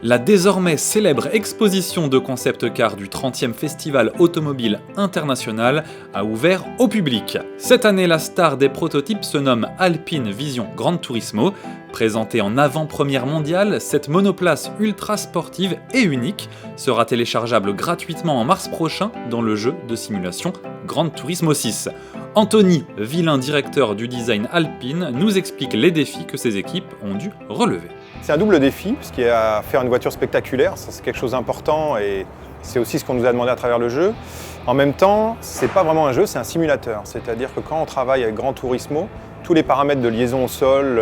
La désormais célèbre exposition de concept car du 30e Festival Automobile International a ouvert au public. Cette année, la star des prototypes se nomme Alpine Vision Gran Turismo. Présentée en avant-première mondiale, cette monoplace ultra sportive et unique sera téléchargeable gratuitement en mars prochain dans le jeu de simulation Gran Turismo 6. Anthony, vilain directeur du design Alpine, nous explique les défis que ses équipes ont dû relever. C'est un double défi, parce qu'il y a à faire une voiture spectaculaire, ça c'est quelque chose d'important et c'est aussi ce qu'on nous a demandé à travers le jeu. En même temps, c'est pas vraiment un jeu, c'est un simulateur. C'est-à-dire que quand on travaille avec Gran Turismo, tous les paramètres de liaison au sol,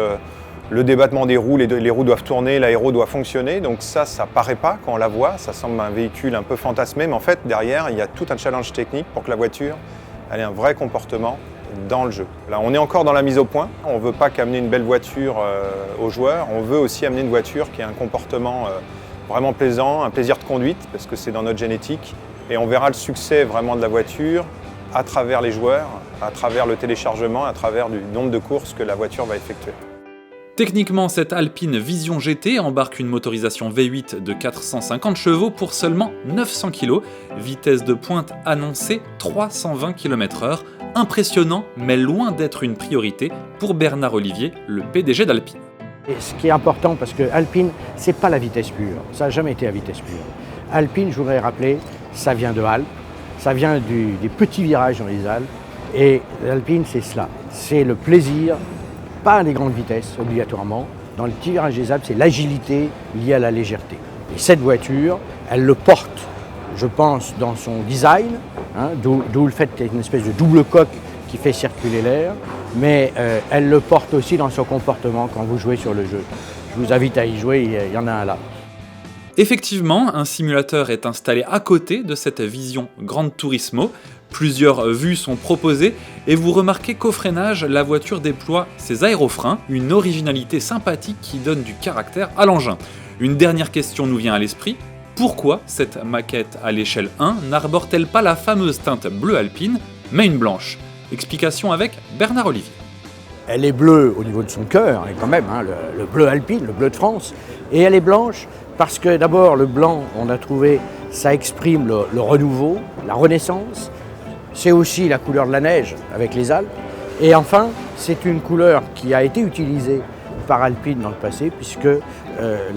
le débattement des roues, les roues doivent tourner, l'aéro doit fonctionner. Donc ça paraît pas quand on la voit, ça semble un véhicule un peu fantasmé, mais en fait derrière il y a tout un challenge technique pour que la voiture ait un vrai comportement dans le jeu. Là, on est encore dans la mise au point. On ne veut pas qu'amener une belle voiture aux joueurs, on veut aussi amener une voiture qui a un comportement vraiment plaisant, un plaisir de conduite, parce que c'est dans notre génétique. Et on verra le succès vraiment de la voiture à travers les joueurs, à travers le téléchargement, à travers du nombre de courses que la voiture va effectuer. Techniquement, cette Alpine Vision GT embarque une motorisation V8 de 450 chevaux pour seulement 900 kg, vitesse de pointe annoncée 320 km/h, impressionnant mais loin d'être une priorité pour Bernard Olivier, le PDG d'Alpine. Et ce qui est important, parce que Alpine, c'est pas la vitesse pure, ça n'a jamais été la vitesse pure. Alpine, je voudrais rappeler, ça vient de Alpes, ça vient des petits virages dans les Alpes, et l'Alpine c'est cela, c'est le plaisir, pas les grandes vitesses obligatoirement, dans le petit virage des Alpes c'est l'agilité liée à la légèreté. Et cette voiture, elle le porte, je pense, dans son design, d'où le fait qu'il y ait une espèce de double coque qui fait circuler l'air, mais elle le porte aussi dans son comportement quand vous jouez sur le jeu. Je vous invite à y jouer, il y en a un là. Effectivement, un simulateur est installé à côté de cette vision Gran Turismo. Plusieurs vues sont proposées et vous remarquez qu'au freinage, la voiture déploie ses aérofreins, une originalité sympathique qui donne du caractère à l'engin. Une dernière question nous vient à l'esprit. Pourquoi cette maquette à l'échelle 1 n'arbore-t-elle pas la fameuse teinte bleue alpine, mais une blanche? Explication avec Bernard Olivier. Elle est bleue au niveau de son cœur, et quand même, le bleu alpine, le bleu de France, et elle est blanche parce que d'abord le blanc, on a trouvé, ça exprime le renouveau, la renaissance, c'est aussi la couleur de la neige avec les Alpes, et enfin c'est une couleur qui a été utilisée par Alpine dans le passé, puisque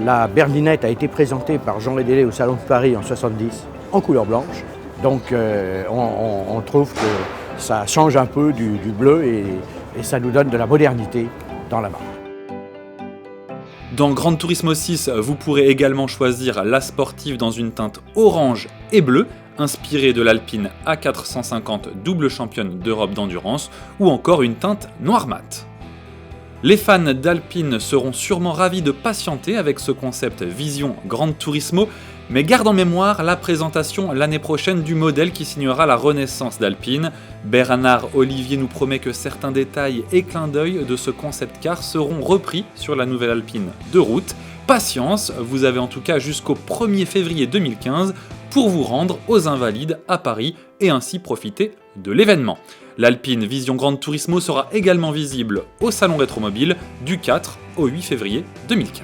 la berlinette a été présentée par Jean Rédélé au Salon de Paris en 70 en couleur blanche, donc on trouve que ça change un peu du bleu et ça nous donne de la modernité dans la marque. Dans Gran Turismo 6, vous pourrez également choisir la sportive dans une teinte orange et bleue, inspirée de l'Alpine A450 double championne d'Europe d'endurance, ou encore une teinte noir mat. Les fans d'Alpine seront sûrement ravis de patienter avec ce concept Vision Gran Turismo, mais garde en mémoire la présentation l'année prochaine du modèle qui signera la renaissance d'Alpine. Bernard Olivier nous promet que certains détails et clins d'œil de ce concept car seront repris sur la nouvelle Alpine de route. Patience, vous avez en tout cas jusqu'au 1er février 2015 pour vous rendre aux Invalides à Paris et ainsi profiter de l'événement. L'Alpine Vision Gran Turismo sera également visible au Salon Rétromobile du 4 au 8 février 2015.